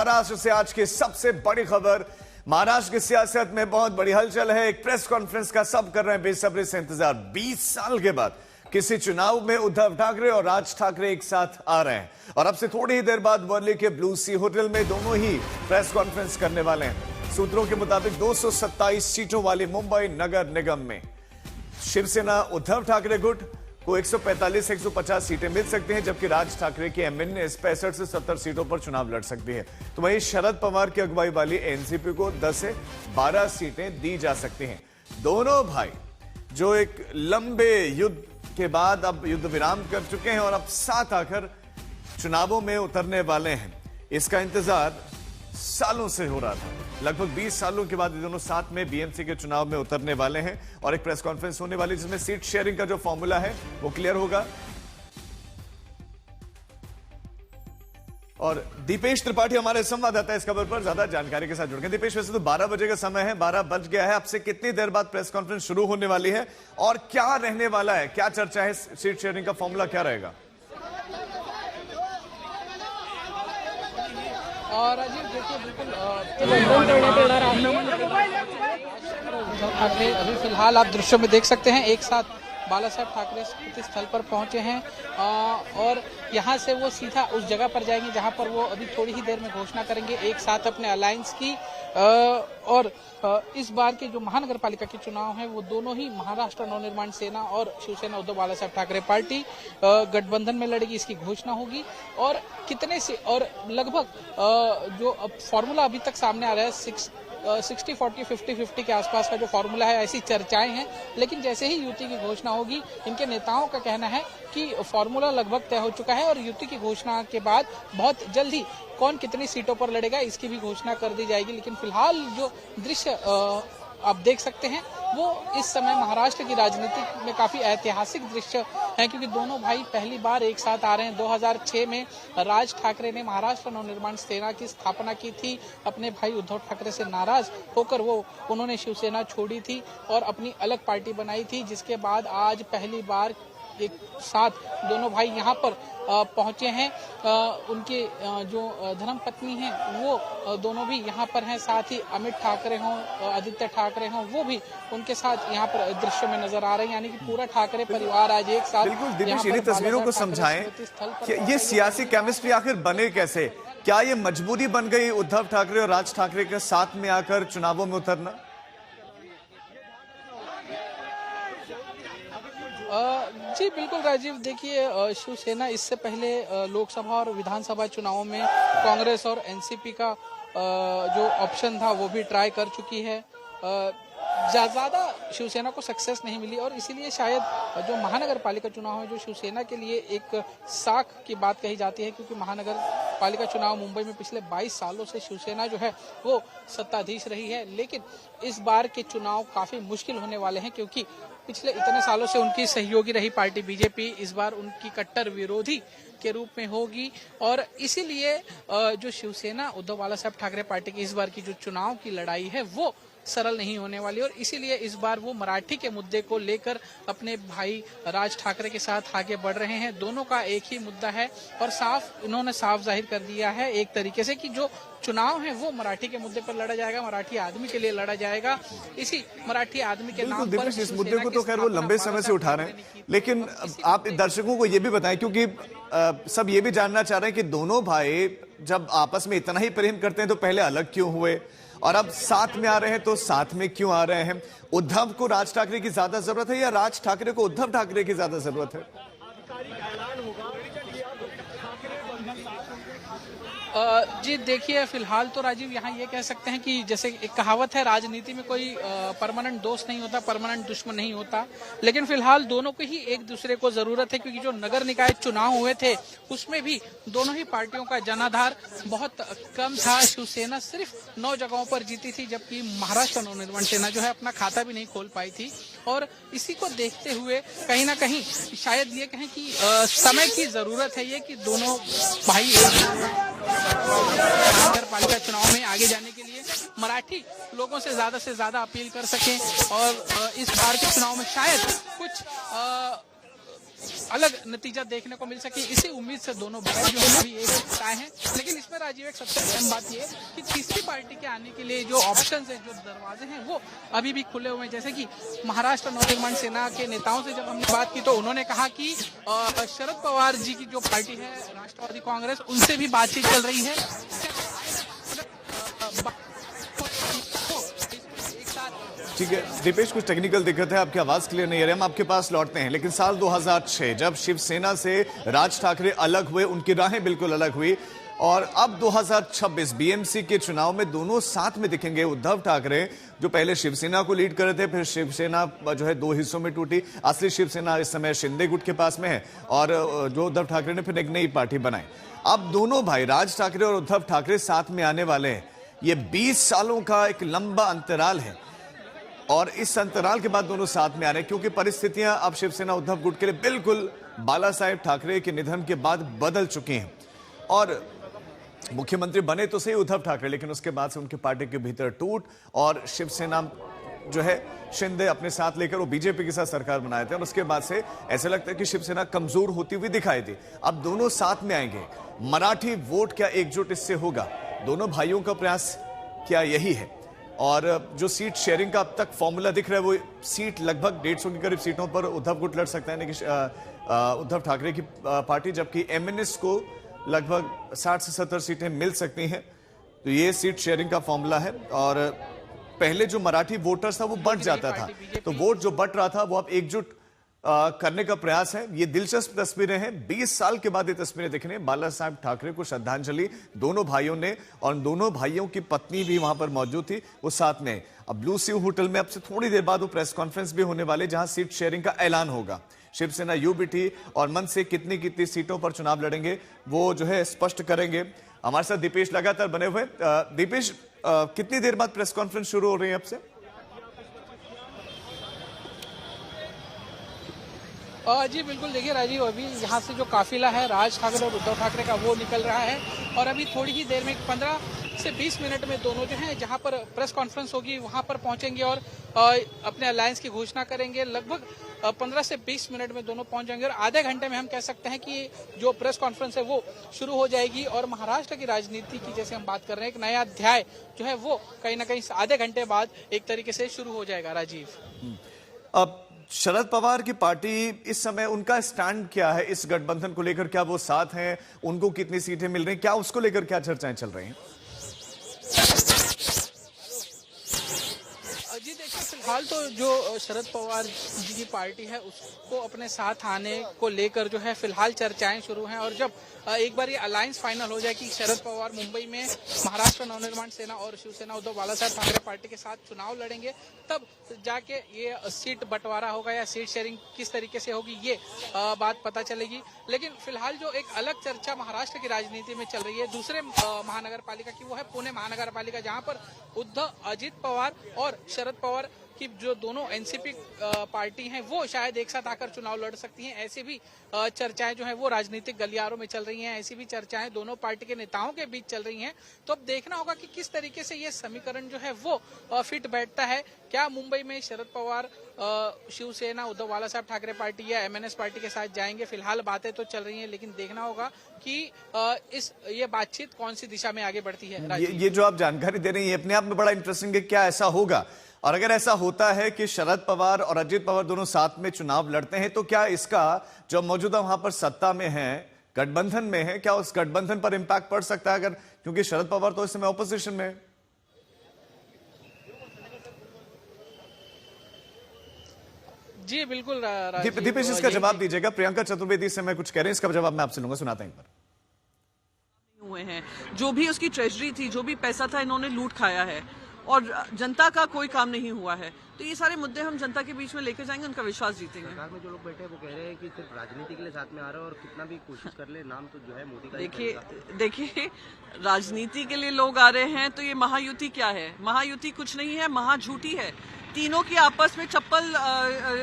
महाराष्ट्र से आज की सबसे बड़ी खबर। महाराष्ट्र की सियासत में बहुत बड़ी हलचल है। एक प्रेस कॉन्फ्रेंस का सब कर रहे हैं बेसब्री से इंतजार। 20 साल के बाद किसी चुनाव में उद्धव ठाकरे और राज ठाकरे एक साथ आ रहे हैं और अब से थोड़ी ही देर बाद वर्ली के ब्लू सी होटल में दोनों ही प्रेस कॉन्फ्रेंस करने वाले हैं। सूत्रों के मुताबिक 227 सीटों वाली मुंबई नगर निगम में शिवसेना उद्धव ठाकरे गुट को 145-150 सीटें मिल सकती हैं, जबकि राज ठाकरे की एमएनएस 65 से 70 सीटों पर चुनाव लड़ सकती है। तो वहीं शरद पवार की अगुवाई वाली एनसीपी को 10 से 12 सीटें दी जा सकती हैं। दोनों भाई जो एक लंबे युद्ध के बाद अब युद्ध विराम कर चुके हैं और अब साथ आकर चुनावों में उतरने वाले हैं, इसका इंतजार सालों से हो रहा था। लगभग 20 सालों के बाद ये दोनों साथ में बीएमसी के चुनाव में उतरने वाले हैं और एक प्रेस कॉन्फ्रेंस होने वाली जिसमें सीट शेयरिंग का जो फॉर्मूला है वो क्लियर होगा। और दीपेश त्रिपाठी हमारे संवाददाता इस खबर पर ज्यादा जानकारी के साथ जुड़ गए। दीपेश, वैसे तो 12 बजे का समय है, 12 बज गया है, अब से कितनी देर बाद प्रेस कॉन्फ्रेंस शुरू होने वाली है और क्या रहने वाला है, क्या चर्चा है, सीट शेयरिंग का फॉर्मूला क्या रहेगा? और राजीव देखिए बिल्कुल ठाकरे अभी फिलहाल आप दृश्यों में देख सकते हैं एक साथ बाला साहब ठाकरे स्मृति स्थल पर पहुंचे हैं और यहां से वो सीधा उस जगह पर जाएंगे जहां पर वो अभी थोड़ी ही देर में घोषणा करेंगे एक साथ अपने अलायंस की। और इस बार के जो महानगर पालिका के चुनाव हैं वो दोनों ही महाराष्ट्र नवनिर्माण सेना और शिवसेना उद्धव बाला साहब ठाकरे पार्टी गठबंधन में लड़ेगी, इसकी घोषणा होगी। और कितने से और लगभग जो फॉर्मूला अभी तक सामने आ रहा है 60-40, 50-50 के आसपास का जो फॉर्मूला है, ऐसी चर्चाएं हैं। लेकिन जैसे ही युति की घोषणा होगी, इनके नेताओं का कहना है कि फॉर्मूला लगभग तय हो चुका है और युति की घोषणा के बाद बहुत जल्द ही कौन कितनी सीटों पर लड़ेगा इसकी भी घोषणा कर दी जाएगी। लेकिन फिलहाल जो दृश्य आप देख सकते हैं वो इस समय महाराष्ट्र की राजनीति में काफी ऐतिहासिक दृश्य है, क्योंकि दोनों भाई पहली बार एक साथ आ रहे हैं। 2006 में राज ठाकरे ने महाराष्ट्र नवनिर्माण सेना की स्थापना की थी। अपने भाई उद्धव ठाकरे से नाराज होकर उन्होंने शिवसेना छोड़ी थी और अपनी अलग पार्टी बनाई थी, जिसके बाद आज पहली बार एक साथ दोनों भाई यहाँ पर पहुंचे हैं। उनके जो धर्मपत्नी हैं वो दोनों भी यहाँ पर हैं, साथ ही अमित ठाकरे हों, आदित्य ठाकरे हों, वो भी उनके साथ यहाँ पर दृश्य में नजर आ रहे हैं। यानी कि पूरा ठाकरे परिवार आज एक साथ। बिल्कुल दिनेश, इन्हीं तस्वीरों को समझाएं कि ये सियासी केमिस्ट्री आखिर बने कैसे? क्या ये मजबूरी बन गई उद्धव ठाकरे और राज ठाकरे के साथ में आकर चुनावों में उतरना? जी बिल्कुल राजीव, देखिए शिवसेना इससे पहले लोकसभा और विधानसभा चुनावों में कांग्रेस और एनसीपी का जो ऑप्शन था वो भी ट्राई कर चुकी है। ज्यादा शिवसेना को सक्सेस नहीं मिली और इसीलिए शायद जो महानगर पालिका चुनाव है जो शिवसेना के लिए एक साख की बात कही जाती है, क्योंकि महानगर पालिका चुनाव मुंबई में पिछले 22 सालों से शिवसेना जो है वो सत्ताधीश रही है। लेकिन इस बार के चुनाव काफी मुश्किल होने वाले हैं, क्योंकि पिछले इतने सालों से उनकी सहयोगी रही पार्टी बीजेपी इस बार उनकी कट्टर विरोधी के रूप में होगी। और इसीलिए जो शिवसेना उद्धव बाला साहब ठाकरे पार्टी की इस बार की जो चुनाव की लड़ाई है वो सरल नहीं होने वाली और इसीलिए इस बार वो मराठी के मुद्दे को लेकर अपने भाई राज ठाकरे के साथ आगे बढ़ रहे हैं। दोनों का एक ही मुद्दा है और इन्होंने साफ जाहिर कर दिया है एक तरीके से कि जो चुनाव है वो मराठी के मुद्दे पर लड़ा जाएगा, मराठी आदमी के लिए लड़ा जाएगा। इसी मराठी आदमी के नाम पर इस मुद्दे को तो खैर वो लंबे समय से उठा रहे हैं, लेकिन आप दर्शकों को ये भी बताएं, क्योंकि सब ये भी जानना चाह रहे हैं कि दोनों भाई जब आपस में इतना ही प्रेम करते हैं तो पहले अलग क्यों हुए और अब साथ में आ रहे हैं तो साथ में क्यों आ रहे हैं? उद्धव को राज ठाकरे की ज्यादा जरूरत है या राज ठाकरे को उद्धव ठाकरे की ज्यादा जरूरत है? जी देखिए, फिलहाल तो राजीव यहाँ ये कह सकते हैं कि जैसे एक कहावत है, राजनीति में कोई परमानेंट दोस्त नहीं होता, परमानेंट दुश्मन नहीं होता। लेकिन फिलहाल दोनों को ही एक दूसरे को जरूरत है, क्योंकि जो नगर निकाय चुनाव हुए थे उसमें भी दोनों ही पार्टियों का जनाधार बहुत कम था। शिवसेना सिर्फ 9 जगहों पर जीती थी, जबकि महाराष्ट्र नवनिर्माण सेना जो है अपना खाता भी नहीं खोल पाई थी। और इसी को देखते हुए कहीं ना कहीं शायद ये कहें कि समय की जरूरत है ये कि दोनों भाई नगर पालिका चुनाव में आगे जाने के लिए मराठी लोगों से ज्यादा अपील कर सकें और इस बार के चुनाव में शायद कुछ अलग नतीजा देखने को मिल सके, इसी उम्मीद से दोनों भाई जो है अभी एक साथ आए हैं। लेकिन इसमें राजीव एक सबसे अहम बात ये है कि तीसरी पार्टी के आने के लिए जो ऑप्शंस है, जो दरवाजे हैं, वो अभी भी खुले हुए हैं। जैसे कि महाराष्ट्र नवनिर्माण सेना के नेताओं से जब हमने बात की तो उन्होंने कहा कि शरद पवार जी की जो पार्टी है राष्ट्रवादी कांग्रेस, उनसे भी बातचीत चल रही है। ठीक है दीपेश, कुछ टेक्निकल दिक्कत है, आपकी आवाज क्लियर नहीं आ रही, हम आपके पास लौटते हैं। लेकिन साल 2006 जब शिवसेना से राज ठाकरे अलग हुए, उनकी राहें बिल्कुल अलग हुई, और अब 2026 बीएमसी के चुनाव में दोनों साथ में दिखेंगे। उद्धव ठाकरे जो पहले शिवसेना को लीड कर रहे थे, फिर शिवसेना जो है दो हिस्सों में टूटी। असली शिवसेना इस समय शिंदे गुट के पास में है, और जो उद्धव ठाकरे ने फिर एक नई पार्टी बनाई। अब दोनों भाई राज ठाकरे और उद्धव ठाकरे साथ में आने वाले हैं। ये 20 सालों का एक लंबा अंतराल है, और इस अंतराल के बाद दोनों साथ में आ रहे हैं, क्योंकि परिस्थितियां अब शिवसेना उद्धव गुट के लिए बिल्कुल बाला साहेब ठाकरे के निधन के बाद बदल चुकी हैं। और मुख्यमंत्री बने तो सही उद्धव ठाकरे, लेकिन उसके बाद से उनकी पार्टी के भीतर टूट, और शिवसेना जो है शिंदे अपने साथ लेकर वो बीजेपी के साथ सरकार बनाए थे, और उसके बाद से ऐसा लगता है कि शिवसेना कमजोर होती हुई दिखाई दी। अब दोनों साथ में आएंगे। मराठी वोट क्या एकजुट इससे होगा? दोनों भाइयों का प्रयास क्या यही है? और जो सीट शेयरिंग का अब तक फॉर्मूला दिख रहा है, वो सीट लगभग 150 के करीब सीटों पर उद्धव गुट लड़ सकता है, यानी कि उद्धव ठाकरे की पार्टी, जबकि एमएनएस को लगभग 60 से 70 सीटें मिल सकती हैं। तो ये सीट शेयरिंग का फॉर्मूला है। और पहले जो मराठी वोटर्स था वो बंट जाता था, तो वोट जो बंट रहा था वो अब एकजुट करने का प्रयास है। ये दिलचस्प तस्वीरें हैं, 20 साल के बाद ये तस्वीरें दिखने। बाला साहेब ठाकरे को श्रद्धांजलि दोनों भाइयों ने, और दोनों भाइयों की पत्नी भी वहां पर मौजूद थी, वो साथ में। अब ब्लू सी होटल में अब से थोड़ी देर बाद वो प्रेस कॉन्फ्रेंस भी होने वाले, जहां सीट शेयरिंग का ऐलान होगा। शिवसेना यूबीटी और मन से कितनी कितनी सीटों पर चुनाव लड़ेंगे वो जो है स्पष्ट करेंगे। हमारे साथ दीपेश लगातार बने हुए। दीपेश, कितनी देर बाद प्रेस कॉन्फ्रेंस शुरू हो रही है अब से? जी बिल्कुल, देखिए राजीव, अभी यहाँ से जो काफिला है राज ठाकरे और उद्धव ठाकरे का, वो निकल रहा है, और अभी थोड़ी ही देर में 15 से 20 मिनट में दोनों जो हैं जहाँ पर प्रेस कॉन्फ्रेंस होगी वहाँ पर पहुंचेंगे और अपने अलायंस की घोषणा करेंगे। लगभग 15 से 20 मिनट में दोनों पहुंच जाएंगे, और आधे घंटे में हम कह सकते हैं कि जो प्रेस कॉन्फ्रेंस है वो शुरू हो जाएगी। और महाराष्ट्र की राजनीति की जैसे हम बात कर रहे हैं, एक नया अध्याय जो है वो कहीं ना कहीं आधे घंटे बाद एक तरीके से शुरू हो जाएगा। राजीव, अब शरद पवार की पार्टी इस समय उनका स्टैंड क्या है इस गठबंधन को लेकर? क्या वो साथ हैं? उनको कितनी सीटें मिल रही हैं? क्या उसको लेकर क्या चर्चाएं चल रही हैं? जी देखिए, फिलहाल तो जो शरद पवार जी की पार्टी है उसको अपने साथ आने को लेकर जो है फिलहाल चर्चाएं शुरू हैं। और जब एक बार ये अलायंस फाइनल हो जाए कि शरद पवार मुंबई में महाराष्ट्र नवनिर्माण सेना और शिवसेना उद्धव बाला साहेब ठाकरे पार्टी के साथ चुनाव लड़ेंगे, तब जाके ये सीट बंटवारा होगा या सीट शेयरिंग किस तरीके से होगी, ये बात पता चलेगी। लेकिन फिलहाल जो एक अलग चर्चा महाराष्ट्र की राजनीति में चल रही है दूसरे महानगर पालिका की, वो है पुणे महानगर पालिका, जहां पर उद्धव अजित पवार और शरद पवार की जो दोनों एनसीपी पार्टी हैं वो शायद एक साथ आकर चुनाव लड़ सकती हैं। ऐसी भी चर्चाएं जो है वो राजनीतिक गलियारों में चल रही हैं, ऐसी भी चर्चाएं दोनों पार्टी के नेताओं के बीच चल रही हैं। तो अब देखना होगा कि किस तरीके से ये समीकरण जो है वो फिट बैठता है। क्या मुंबई में शरद पवार शिवसेना उद्धव बाला साहेब ठाकरे पार्टी या एमएनएस पार्टी के साथ जाएंगे? फिलहाल बातें तो चल रही हैं, लेकिन देखना होगा कि ये बातचीत कौन सी दिशा में आगे बढ़ती है। ये जो आप जानकारी दे रही है अपने आप में बड़ा इंटरेस्टिंग है। क्या ऐसा होगा? और अगर ऐसा होता है कि शरद पवार और अजित पवार दोनों साथ में चुनाव लड़ते हैं, तो क्या इसका जो मौजूदा वहां पर सत्ता में है, गठबंधन में है, क्या उस गठबंधन पर इंपैक्ट पड़ सकता है? अगर, क्योंकि शरद पवार तो इस समय ऑपोजिशन में है। जी बिल्कुल दीपेश, इसका जवाब दीजिएगा। प्रियंका चतुर्वेदी से मैं कुछ कह रहे हैं, इसका जवाब मैं आपसे लूंगा, सुनाते हैं। हुए हैं, जो भी उसकी ट्रेजरी थी, जो भी पैसा था, इन्होंने लूट खाया है और जनता का कोई काम नहीं हुआ है। तो ये सारे मुद्दे हम जनता के बीच में लेकर जाएंगे, उनका विश्वास जीतेंगे। सरकार में जो लोग बैठे हैं वो कह रहे हैं कि सिर्फ राजनीति के लिए साथ में आ रहे हैं और कितना भी कोशिश कर ले, नाम तो जो है मोदी का। देखिए, राजनीति के लिए लोग आ रहे हैं तो ये महायुति क्या है? महायुति कुछ नहीं है, महाझूठी है। तीनों की आपस में चप्पल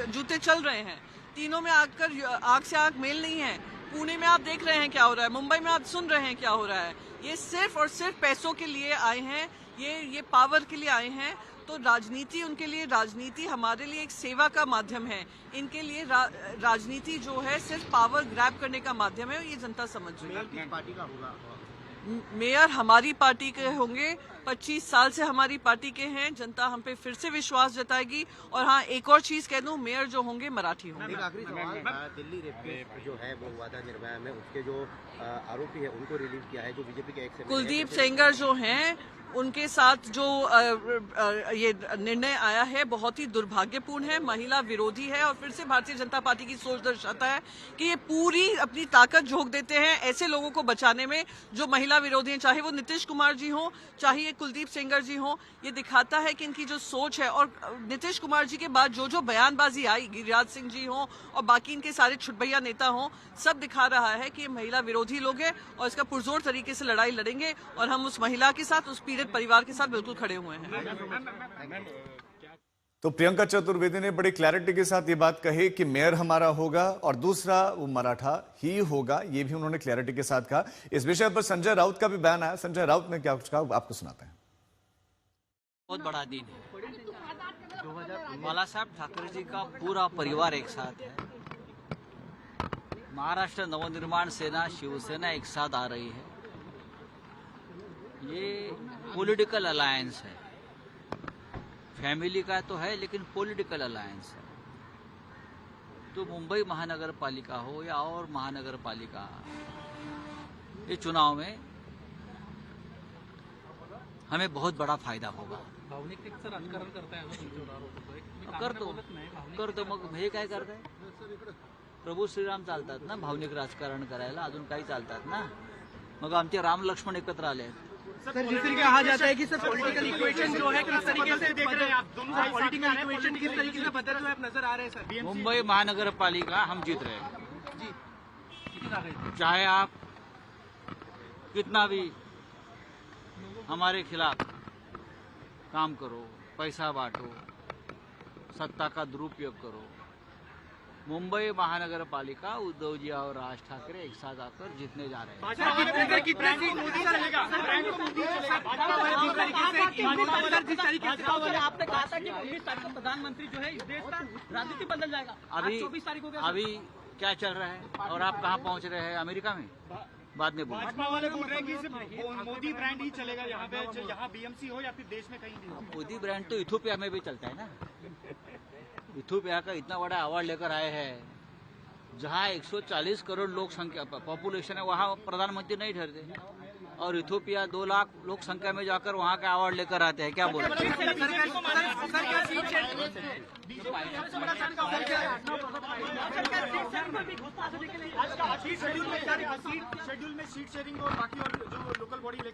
जूते चल रहे हैं, तीनों में आकर आग से आग मेल नहीं है। पुणे में आप देख रहे हैं क्या हो रहा है, मुंबई में आप सुन रहे हैं क्या हो रहा है। ये सिर्फ और सिर्फ पैसों के लिए आए हैं, ये पावर के लिए आए हैं। तो राजनीति उनके लिए, राजनीति हमारे लिए एक सेवा का माध्यम है। इनके लिए राजनीति जो है सिर्फ पावर ग्रैब करने का माध्यम है, और ये जनता समझ रही है। किस पार्टी का होगा? मेयर हमारी पार्टी के होंगे, 25 साल से हमारी पार्टी के हैं। जनता हम पे फिर से विश्वास जताएगी। और हाँ, एक और चीज कह दूं, मेयर जो होंगे मराठी होंगे। एक आखिरी सवाल, दिल्ली रेप केस जो है वो हुआ था निर्भया में, उसके जो आरोपी है उनको रिलीव किया है, जो बीजेपी के एक्स कुलदीप सेंगर जो हैं, उनके साथ जो ये निर्णय आया है बहुत ही दुर्भाग्यपूर्ण है, महिला विरोधी है, और फिर से भारतीय जनता पार्टी की सोच दर्शाता है कि ये पूरी अपनी ताकत झोंक देते हैं ऐसे लोगों को बचाने में जो महिला विरोधी हैं, चाहे वो नीतीश कुमार जी हों, चाहे ये कुलदीप सेंगर जी हों। ये दिखाता है कि इनकी जो सोच है, और नीतीश कुमार जी के बाद जो बयानबाजी आई, गिरिराज सिंह जी हों और बाकी इनके सारे छुटभैया नेता हों, सब दिखा रहा है कि ये महिला विरोधी लोग हैं, और इसका पुरजोर तरीके से लड़ाई लड़ेंगे। और हम उस महिला के साथ, उस पीड़ित परिवार के साथ बिल्कुल खड़े हुए हैं। तो प्रियंका चतुर्वेदी ने बड़ी क्लैरिटी के साथ ये बात कही कि मेयर हमारा होगा और दूसरा वो मराठा ही होगा, ये भी उन्होंने क्लैरिटी के साथ कहा। इस विषय पर संजय राउत का भी बयान आया। संजय राउत ने क्या कुछ कहा, आपको सुनाते हैं। बहुत बड़ा दिन है। बाला साहब ठाकरे जी का पूरा परिवार एक साथ है। महाराष्ट्र नवनिर्माण सेना, शिवसेना एक साथ आ रही है। ये पॉलिटिकल अलायंस है, फैमिली का तो है लेकिन पॉलिटिकल अलायंस है। तो मुंबई महानगर पालिका हो या और महानगर पालिका, ये चुनाव में हमें बहुत बड़ा फायदा होगा। भावनिक राजकारण करताय करतो मग हे काय करताय? प्रभू श्रीराम चालतात ना भावनिक राजकारण करायला, अजून काही चालतात ना। मग आमचे राम लक्ष्मण एकत्र आले। सर, जिस तरीके कहा जाता है कि सर पॉलिटिकल इक्वेशन जो है किस तरीके से देख रहे हैं आप दोनों, पॉलिटिकल इक्वेशन किस तरीके से बदलते हुए आप नजर आ रहे हैं सर? मुंबई महानगर पालिका हम जीत रहे हैं जी, कितना रहे? चाहे आप कितना भी हमारे खिलाफ काम करो, पैसा बांटो, सत्ता का दुरुपयोग करो, मुंबई महानगर पालिका उद्धव जी और राज ठाकरे एक साथ आकर जीतने जा रहे हैं। आपने कहा था कि 19 तारीख को प्रधानमंत्री जो है इस देश का राजनीति बदल जाएगा। अभी क्या चल रहा है और आप कहाँ पहुँच रहे हैं? अमेरिका में बाद में बोल। भाजपा वाले बोल रहे हैं कि सिर्फ मोदी ब्रांड ही चलेगा यहाँ पे, यहाँ बीएमसी हो या फिर देश में कहीं भी। मोदी ब्रांड तो इथोपिया में भी चलता है ना। इथोपिया का इतना बड़ा अवार्ड लेकर आए हैं, जहाँ 140 करोड़ लोक संख्या पॉपुलेशन है, वहाँ प्रधानमंत्री नहीं ठहरते, और इथोपिया 2 लाख लोक संख्या में जाकर वहाँ का अवार्ड लेकर आते हैं। क्या बोले?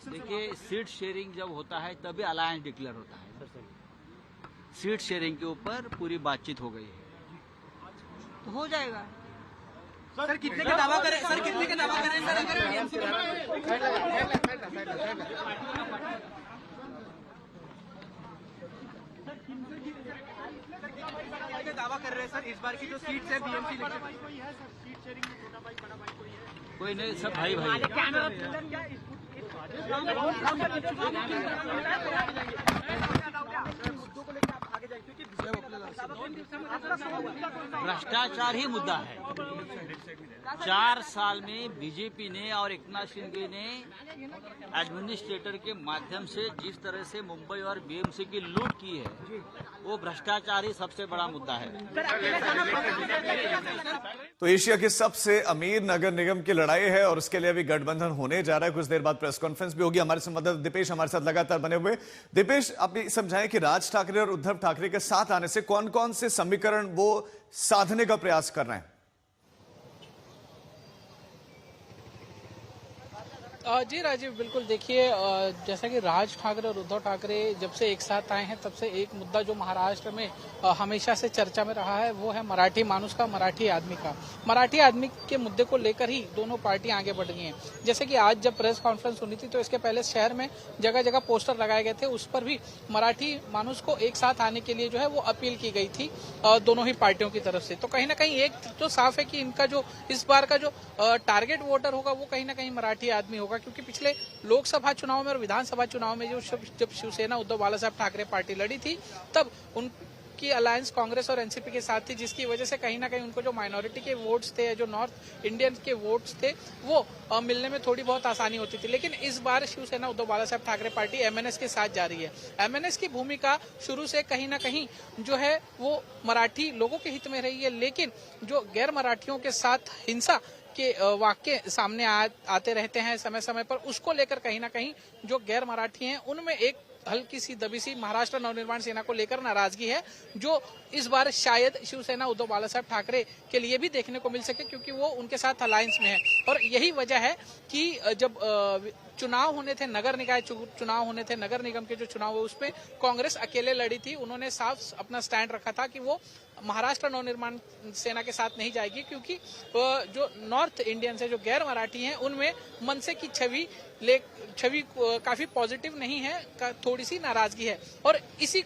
देखिए, सीट शेयरिंग जब होता है तभी अलायंस डिक्लेयर होता है। सीट शेयरिंग के ऊपर पूरी बातचीत हो गई है, तो हो जाएगा। सर कितने का दावा करें? सर कितने का दावा करें? दावा कर रहे हैं सर, इस बार की जो सीट्स है बीएमसी कोई है सर, सीट शेयरिंग में छोटा भाई बड़ा भाई कोई है? कोई नहीं, सब भाई भाई। भ्रष्टाचार ही मुद्दा है। 4 साल में बीजेपी ने और एकनाथ शिंदे ने एडमिनिस्ट्रेटर के माध्यम से जिस तरह से मुंबई और बीएमसी की लूट की है, वो भ्रष्टाचार ही सबसे बड़ा मुद्दा है। तो एशिया के सबसे अमीर नगर निगम की लड़ाई है और उसके लिए अभी गठबंधन होने जा रहा है। कुछ देर बाद प्रेस कॉन्फ्रेंस भी होगी। हमारे संवाददाता दीपेश हमारे साथ लगातार बने हुए। दीपेश, आप ये समझाएं कि राज ठाकरे और उद्धव ठाकरे के साथ आने से कौन कौन से समीकरण वो साधने का प्रयास कर रहे हैं? जी राजीव, बिल्कुल। देखिए, जैसा कि राज ठाकरे और उद्धव ठाकरे जब से एक साथ आए हैं, तब से एक मुद्दा जो महाराष्ट्र में हमेशा से चर्चा में रहा है, वो है मराठी मानुस का, मराठी आदमी का। मराठी आदमी के मुद्दे को लेकर ही दोनों पार्टियां आगे बढ़ गई हैं। जैसे कि आज जब प्रेस कॉन्फ्रेंस हुई थी, तो इसके पहले शहर में जगह जगह पोस्टर लगाए गए थे, उस पर भी मराठी मानुस को एक साथ आने के लिए जो है वो अपील की गई थी दोनों ही पार्टियों की तरफ से। तो कहीं ना कहीं एक तो साफ है कि इनका जो इस बार का जो टारगेट वोटर होगा, वो कहीं ना कहीं मराठी आदमी होगा। होगा, क्योंकि पिछले लोकसभा चुनाव में और विधानसभा चुनाव में जब शिवसेना उद्धव बालासाहेब ठाकरे पार्टी लड़ी थी, तब उनकी अलायंस कांग्रेस और एनसीपी के साथ थी, जिसकी वजह से कहीं ना कहीं उनको जो माइनॉरिटी के वोट्स थे, जो नॉर्थ इंडियन के वोट्स थे, वो मिलने में थोड़ी बहुत आसानी होती थी। लेकिन इस बार शिवसेना उद्धव बालासाहेब ठाकरे पार्टी एमएनएस के साथ जा रही है। एमएनएस की भूमिका शुरू से कहीं ना कहीं जो है वो मराठी लोगों के हित में रही है, लेकिन जो गैर मराठियों के साथ हिंसा के वाक्य सामने आते रहते हैं समय समय पर, उसको लेकर कहीं ना कहीं जो गैर मराठी हैं उनमें एक हल्की सी दबी सी महाराष्ट्र नवनिर्माण सेना को लेकर नाराजगी है, जो इस बार शायद शिवसेना उद्धव बालासाहेब ठाकरे के लिए भी देखने को मिल सके, क्योंकि वो उनके साथ अलायंस में है। और यही वजह है कि जब चुनाव होने थे, नगर निकाय चुनाव होने थे, नगर निगम के जो चुनाव हुए उसमें कांग्रेस अकेले लड़ी थी। उन्होंने साफ अपना स्टैंड रखा था कि वो महाराष्ट्र नवनिर्माण सेना के साथ नहीं जाएगी, क्योंकि जो नॉर्थ इंडियन है, जो गैर मराठी हैं, उनमें मनसे की छवि काफी पॉजिटिव नहीं है, थोड़ी सी नाराजगी है। और इसी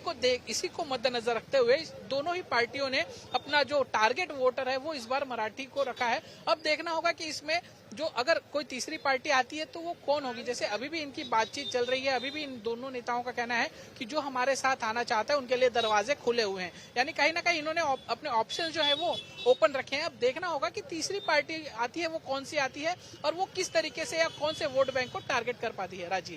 को मद्देनजर रखते हुए दोनों ही पार्टियों ने अपना जो टारगेट वोटर है वो इस बार मराठी को रखा है। अब देखना होगा कि इसमें जो अगर कोई तीसरी पार्टी आती है तो वो कौन होगी। जैसे अभी भी इनकी बातचीत चल रही है, अभी भी इन दोनों नेताओं का कहना है कि जो हमारे साथ आना चाहता है उनके लिए दरवाजे खुले हुए हैं, यानी कहीं ना कहीं इन्होंने अपने ऑप्शन जो है वो ओपन रखे हैं। अब देखना होगा कि तीसरी पार्टी आती है वो कौन सी आती है और वो किस तरीके से या कौन से वोट बैंक को टारगेट कर पाती है। राजीव।